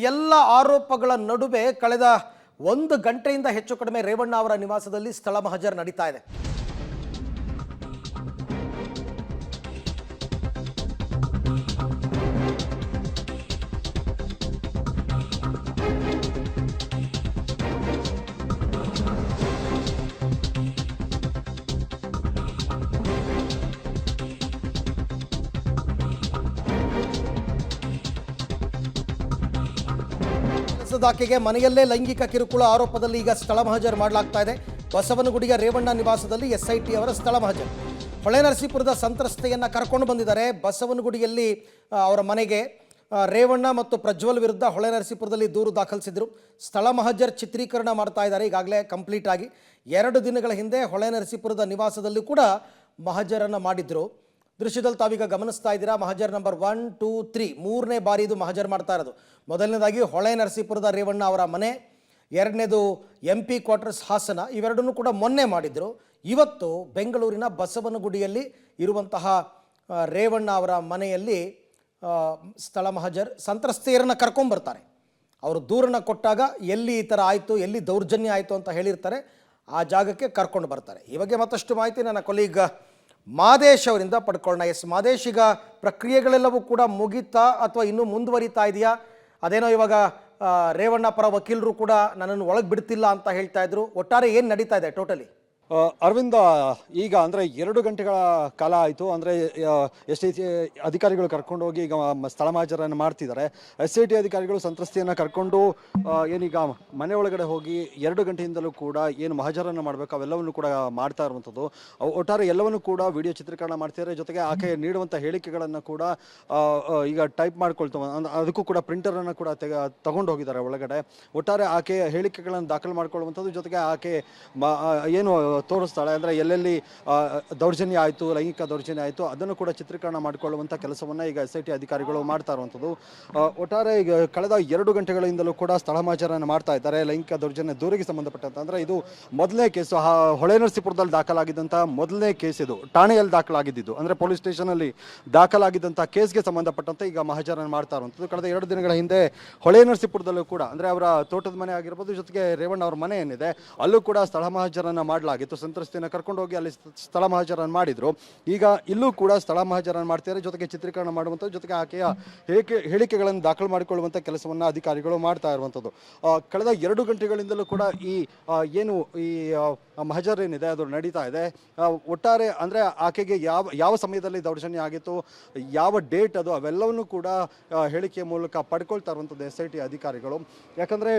ಎಲ್ಲ ಆರೋಪಗಳ ನಡುವೆ ಕಳೆದ 1 ಗಂಟೆಯಿಂದ ಹೆಚ್ಚು ಕಡಿಮೆ ರೇವಣ್ಣ ಅವರ ನಿವಾಸದಲ್ಲಿ ಸ್ಥಳ ಮಹಜರ್ ನಡೀತಾ ಇದೆ. ಕೆಲಸದಾಕೆಗೆ ಮನೆಯಲ್ಲೇ ಲೈಂಗಿಕ ಕಿರುಕುಳ ಆರೋಪದಲ್ಲಿ ಈಗ ಸ್ಥಳ ಮಹಜರ್ ಮಾಡಲಾಗ್ತಾ ಇದೆ. ಬಸವನಗುಡಿಯ ರೇವಣ್ಣ ನಿವಾಸದಲ್ಲಿ ಎಸ್ಐಟಿ ಅವರ ಸ್ಥಳ ಮಹಜರ್. ಹೊಳೆನರಸೀಪುರದ ಸಂತ್ರಸ್ತೆಯನ್ನ ಕರ್ಕೊಂಡು ಬಂದಿದ್ದಾರೆ. ಬಸವನಗುಡಿಯಲ್ಲಿ ಅವರ ಮನೆಗೆ ರೇವಣ್ಣ ಮತ್ತು ಪ್ರಜ್ವಲ್ ವಿರುದ್ಧ ಹೊಳೆನರಸೀಪುರದಲ್ಲಿ ದೂರು ದಾಖಲಿಸಿದ್ರು. ಸ್ಥಳ ಮಹಜರ್ ಚಿತ್ರೀಕರಣ ಮಾಡ್ತಾ ಇದ್ದಾರೆ ಈಗಾಗಲೇ ಕಂಪ್ಲೀಟ್ ಆಗಿ. 2 ದಿನಗಳ ಹಿಂದೆ ಹೊಳೆನರಸೀಪುರದ ನಿವಾಸದಲ್ಲೂ ಕೂಡ ಮಹಜರನ್ನು ಮಾಡಿದ್ರು. ದೃಶ್ಯದಲ್ಲಿ ತಾವೀಗ ಗಮನಿಸ್ತಾ ಇದ್ದೀರಾ. ಮಹಜರ್ ನಂಬರ್ 1, 2, 3 ಮೂರನೇ ಬಾರಿ ಇದು ಮಹಜರ್ ಮಾಡ್ತಾ ಇರೋದು. ಮೊದಲನೇದಾಗಿ ಹೊಳೆನರಸೀಪುರದ ರೇವಣ್ಣ ಅವರ ಮನೆ, ಎರಡನೇದು MP ಕ್ವಾರ್ಟರ್ಸ್ ಹಾಸನ. ಇವೆರಡನ್ನೂ ಕೂಡ ಮೊನ್ನೆ ಮಾಡಿದ್ರು. ಇವತ್ತು ಬೆಂಗಳೂರಿನ ಬಸವನಗುಡಿಯಲ್ಲಿ ಇರುವಂತಹ ರೇವಣ್ಣ ಅವರ ಮನೆಯಲ್ಲಿ ಸ್ಥಳ ಮಹಜರ್. ಸಂತ್ರಸ್ತೆಯರನ್ನು ಕರ್ಕೊಂಡ್ಬರ್ತಾರೆ. ಅವರು ದೂರನ್ನು ಕೊಟ್ಟಾಗ ಎಲ್ಲಿ ಈ ಥರ ಆಯಿತು, ಎಲ್ಲಿ ದೌರ್ಜನ್ಯ ಆಯಿತು ಅಂತ ಹೇಳಿರ್ತಾರೆ. ಆ ಜಾಗಕ್ಕೆ ಕರ್ಕೊಂಡು ಬರ್ತಾರೆ. ಈ ಬಗ್ಗೆ ಮತ್ತಷ್ಟು ಮಾಹಿತಿ ನನ್ನ ಕೊಲೀಗ್ ಮಾದೇಶ್ ಅವರಿಂದ ಪಡ್ಕೊಳ್ಳೋಣ. ಎಸ್ ಮಾದೇಶ್, ಈಗ ಪ್ರಕ್ರಿಯೆಗಳೆಲ್ಲವೂ ಕೂಡ ಮುಗಿತಾ ಅಥವಾ ಇನ್ನೂ ಮುಂದುವರಿತಾ ಇದೆಯಾ? ಅದೇನೋ ಇವಾಗ ರೇವಣ್ಣ ಪರ ವಕೀಲರು ಕೂಡ ನನ್ನನ್ನು ಒಳಗೆ ಬಿಡ್ತಿಲ್ಲ ಅಂತ ಹೇಳ್ತಾ ಇದ್ರು. ಒಟ್ಟಾರೆ ಏನು ನಡೀತಾ ಇದೆ ಟೋಟಲಿ? ಅರವಿಂದ, ಈಗ ಅಂದರೆ 2 ಗಂಟೆಗಳ ಕಾಲ ಆಯಿತು. ಅಂದರೆ SIT ಅಧಿಕಾರಿಗಳು ಕರ್ಕೊಂಡು ಹೋಗಿ ಈಗ ಸ್ಥಳ ಮಹಜರನ್ನು ಮಾಡ್ತಿದ್ದಾರೆ. SIT ಅಧಿಕಾರಿಗಳು ಸಂತ್ರಸ್ತೆಯನ್ನು ಕರ್ಕೊಂಡು ಏನೀಗ ಮನೆ ಒಳಗಡೆ ಹೋಗಿ 2 ಗಂಟೆಯಿಂದಲೂ ಕೂಡ ಏನು ಮಹಜರನ್ನು ಮಾಡಬೇಕು ಅವೆಲ್ಲವನ್ನು ಕೂಡ ಮಾಡ್ತಾ ಇರುವಂಥದ್ದು. ಒಟ್ಟಾರೆ ಎಲ್ಲವನ್ನು ಕೂಡ ವಿಡಿಯೋ ಚಿತ್ರೀಕರಣ ಮಾಡ್ತಿದ್ದಾರೆ. ಜೊತೆಗೆ ಆಕೆ ನೀಡುವಂಥ ಹೇಳಿಕೆಗಳನ್ನು ಕೂಡ ಈಗ ಟೈಪ್ ಮಾಡ್ಕೊಳ್ತಾ, ಅದಕ್ಕೂ ಕೂಡ ಪ್ರಿಂಟರನ್ನು ಕೂಡ ತಗೊಂಡು ಹೋಗಿದ್ದಾರೆ ಒಳಗಡೆ. ಒಟ್ಟಾರೆ ಆಕೆ ಹೇಳಿಕೆಗಳನ್ನು ದಾಖಲು ಮಾಡ್ಕೊಳ್ಳುವಂಥದ್ದು, ಜೊತೆಗೆ ಆಕೆ ಏನು ತೋರಿಸ್ತಾಳೆ ಅಂದರೆ ಎಲ್ಲೆಲ್ಲಿ ದೌರ್ಜನ್ಯ ಆಯಿತು, ಲೈಂಗಿಕ ದೌರ್ಜನ್ಯ ಆಯಿತು, ಅದನ್ನು ಕೂಡ ಚಿತ್ರೀಕರಣ ಮಾಡಿಕೊಳ್ಳುವಂಥ ಕೆಲಸವನ್ನು ಈಗ SIT ಅಧಿಕಾರಿಗಳು ಮಾಡ್ತಾ ಇರುವಂಥದ್ದು. ಒಟ್ಟಾರೆ ಈಗ ಕಳೆದ 2 ಗಂಟೆಗಳಿಂದಲೂ ಕೂಡ ಸ್ಥಳ ಮಹಜರನ್ನು ಮಾಡ್ತಾ ಇದ್ದಾರೆ. ಲೈಂಗಿಕ ದೌರ್ಜನ್ಯ ದೂರಿಗೆ ಸಂಬಂಧಪಟ್ಟಂತೆ ಅಂದರೆ ಇದು ಮೊದಲನೇ ಕೇಸು. ಹೊಳೆನರಸೀಪುರದಲ್ಲಿ ದಾಖಲಾಗಿದ್ದಂಥ ಮೊದಲನೇ ಕೇಸ್ ಇದು. ಠಾಣೆಯಲ್ಲಿ ದಾಖಲಾಗಿದ್ದು ಅಂದರೆ ಪೊಲೀಸ್ ಸ್ಟೇಷನಲ್ಲಿ ದಾಖಲಾಗಿದ್ದಂಥ ಕೇಸ್ಗೆ ಸಂಬಂಧಪಟ್ಟಂತೆ ಈಗ ಮಹಜರನ್ನು ಮಾಡ್ತಾ ಇರುವಂಥದ್ದು. ಕಳೆದ 2 ದಿನಗಳ ಹಿಂದೆ ಹೊಳೆನರಸೀಪುರದಲ್ಲೂ ಕೂಡ ಅಂದರೆ ಅವರ ತೋಟದ ಮನೆ ಆಗಿರ್ಬೋದು, ಜೊತೆಗೆ ರೇವಣ್ಣ ಅವ್ರ ಮನೆ ಏನಿದೆ ಅಲ್ಲೂ ಕೂಡ ಸ್ಥಳ ಮಹಜರನ್ನು ಮಾಡಲಾಗಿತ್ತು. ಸಂತ್ರಸ್ತೆಯನ್ನು ಕರ್ಕೊಂಡು ಹೋಗಿ ಅಲ್ಲಿ ಸ್ಥಳ ಮಹಜರನ್ನು ಮಾಡಿದ್ರು. ಈಗ ಇಲ್ಲೂ ಕೂಡ ಸ್ಥಳ ಮಹಜರನ್ನು ಮಾಡ್ತಿದ್ದಾರೆ. ಜೊತೆಗೆ ಚಿತ್ರೀಕರಣ ಮಾಡುವಂಥದ್ದು, ಜೊತೆಗೆ ಆಕೆಯ ಹೇಳಿಕೆಗಳನ್ನು ದಾಖಲು ಮಾಡಿಕೊಳ್ಳುವಂಥ ಕೆಲಸವನ್ನು ಅಧಿಕಾರಿಗಳು ಮಾಡ್ತಾ ಇರುವಂಥದ್ದು. ಕಳೆದ 2 ಗಂಟೆಗಳಿಂದಲೂ ಕೂಡ ಈ ಏನು ಈ ಮಹಜರ್ ಏನಿದೆ ಅದು ನಡೀತಾ ಇದೆ. ಒಟ್ಟಾರೆ ಅಂದರೆ ಆಕೆಗೆ ಯಾವ ಸಮಯದಲ್ಲಿ ದೌರ್ಜನ್ಯ ಆಗಿತ್ತು, ಯಾವ ಡೇಟ್ ಅದು, ಅವೆಲ್ಲವನ್ನೂ ಕೂಡ ಹೇಳಿಕೆಯ ಮೂಲಕ ಪಡ್ಕೊಳ್ತಾ ಇರುವಂಥದ್ದು SIT ಅಧಿಕಾರಿಗಳು. ಯಾಕಂದರೆ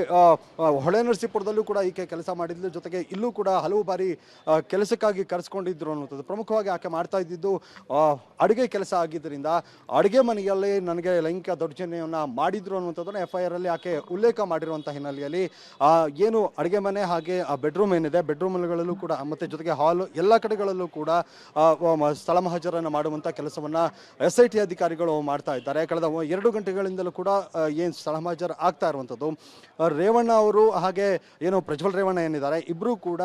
ಹೊಳೆನರಸೀಪುರದಲ್ಲೂ ಕೂಡ ಈಕೆ ಕೆಲಸ ಮಾಡಿದ್ಲು. ಜೊತೆಗೆ ಇಲ್ಲೂ ಕೂಡ ಹಲವು ಬಾರಿ ಕೆಲಸಕ್ಕಾಗಿ ಕರೆಸ್ಕೊಂಡಿದ್ರು ಅನ್ನುವಂಥದ್ದು. ಪ್ರಮುಖವಾಗಿ ಆಕೆ ಮಾಡ್ತಾ ಇದ್ದಿದ್ದು ಅಡುಗೆ ಕೆಲಸ ಆಗಿದ್ದರಿಂದ ಅಡುಗೆ ಮನೆಯಲ್ಲಿ ನನಗೆ ಲೈಂಗಿಕ ದೌರ್ಜನ್ಯವನ್ನು ಮಾಡಿದ್ರು ಅನ್ನುವಂಥದ್ದನ್ನು FIR ಅಲ್ಲಿ ಆಕೆ ಉಲ್ಲೇಖ ಮಾಡಿರುವಂಥ ಹಿನ್ನೆಲೆಯಲ್ಲಿ ಏನು ಅಡುಗೆ ಮನೆ ಹಾಗೆ ಆ ಬೆಡ್ರೂಮ್ ಏನಿದೆ, ಬೆಡ್ರೂಮ್ಗಳಲ್ಲೂ ಕೂಡ ಮತ್ತು ಜೊತೆಗೆ ಹಾಲು ಎಲ್ಲ ಕಡೆಗಳಲ್ಲೂ ಕೂಡ ಸ್ಥಳ ಮಹಜರನ್ನು ಮಾಡುವಂಥ ಕೆಲಸವನ್ನು SIT ಅಧಿಕಾರಿಗಳು ಮಾಡ್ತಾ ಇದ್ದಾರೆ. ಕಳೆದ 2 ಗಂಟೆಗಳಿಂದಲೂ ಕೂಡ ಏನು ಸ್ಥಳ ಮಹಜರ್ ಆಗ್ತಾ ಇರುವಂಥದ್ದು. ರೇವಣ್ಣ ಅವರು ಹಾಗೆ ಏನು ಪ್ರಜ್ವಲ್ ರೇವಣ್ಣ ಏನಿದ್ದಾರೆ ಇಬ್ಬರೂ ಕೂಡ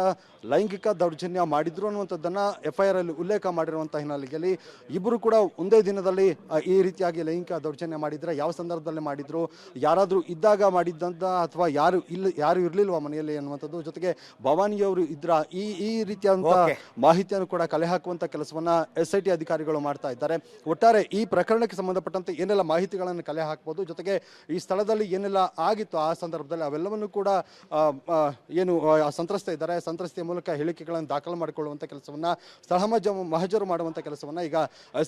ಲೈಂಗಿಕ ದೌರ್ಜನ್ಯ ಮಾಡಿದ್ರು ಅನ್ನುವಂಥದ್ದನ್ನು FIR ಅಲ್ಲಿ ಉಲ್ಲೇಖ ಮಾಡಿರುವಂಥ ಹಿನ್ನೆಲೆಯಲ್ಲಿ ಇಬ್ಬರು ಕೂಡ ಒಂದೇ ದಿನದಲ್ಲಿ ಈ ರೀತಿಯಾಗಿ ಲೈಂಗಿಕ ದೌರ್ಜನ್ಯ ಮಾಡಿದ್ರೆ ಯಾವ ಸಂದರ್ಭದಲ್ಲಿ ಮಾಡಿದ್ರು, ಯಾರಾದರೂ ಇದ್ದಾಗ ಮಾಡಿದ್ದಂಥ ಅಥವಾ ಯಾರು ಇರಲಿಲ್ವಾ ಮನೆಯಲ್ಲಿ ಅನ್ನುವಂಥದ್ದು, ಜೊತೆಗೆ ಭವಾನಿಯವರು ಇದ್ರ ಈ ರೀತಿಯಾದಂಥ ಮಾಹಿತಿಯನ್ನು ಕೂಡ ಕಲೆ ಹಾಕುವಂಥ ಕೆಲಸವನ್ನ SIT ಅಧಿಕಾರಿಗಳು ಮಾಡ್ತಾ ಇದ್ದಾರೆ. ಒಟ್ಟಾರೆ ಈ ಪ್ರಕರಣಕ್ಕೆ ಸಂಬಂಧಪಟ್ಟಂತೆ ಏನೆಲ್ಲ ಮಾಹಿತಿಗಳನ್ನು ಕಲೆ ಹಾಕ್ಬೋದು, ಜೊತೆಗೆ ಈ ಸ್ಥಳದಲ್ಲಿ ಏನೆಲ್ಲ ಆಗಿತ್ತು ಆ ಸಂದರ್ಭದಲ್ಲಿ ಅವೆಲ್ಲವನ್ನು ಕೂಡ ಏನು ಸಂತ್ರಸ್ತೆ ಇದ್ದಾರೆ ಸಂತ್ರಸ್ತೆಯ ಮೂಲಕ ಹೇಳಿಕೆಗಳನ್ನು ದಾಖಲು ಮಾಡಿಕೊಳ್ಳುವಂಥ ಕೆಲಸವನ್ನ ಸ್ಥಳ ಮಹಜರು ಮಾಡುವಂಥ ಕೆಲಸವನ್ನ ಈಗ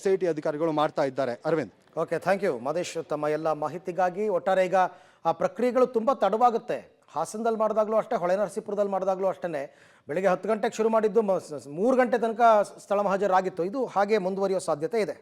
SIT ಅಧಿಕಾರಿಗಳು ಮಾಡ್ತಾ ಇದ್ದಾರೆ. Arvind, okay, thank you Madesh ತಮ್ಮ ಎಲ್ಲ ಮಾಹಿತಿಗಾಗಿ. ಒಟ್ಟಾರೆ ಈಗ ಆ ಪ್ರಕ್ರಿಯೆಗಳು ತುಂಬ ತಡವಾಗುತ್ತೆ. ಹಾಸನದಲ್ಲಿ ಮಾಡಿದಾಗಲೂ ಅಷ್ಟೇ, ಹೊಳೆನರಸೀಪುರದಲ್ಲಿ ಮಾಡಿದಾಗಲೂ ಅಷ್ಟೇ ಬೆಳಿಗ್ಗೆ 10 ಗಂಟೆಗೆ ಶುರು ಮಾಡಿದ್ದು 3 ಗಂಟೆ ತನಕ ಸ್ಥಳ ಮಹಜರಾಗಿತ್ತು. ಇದು ಹಾಗೆ ಮುಂದುವರಿಯೋ ಸಾಧ್ಯತೆ ಇದೆ.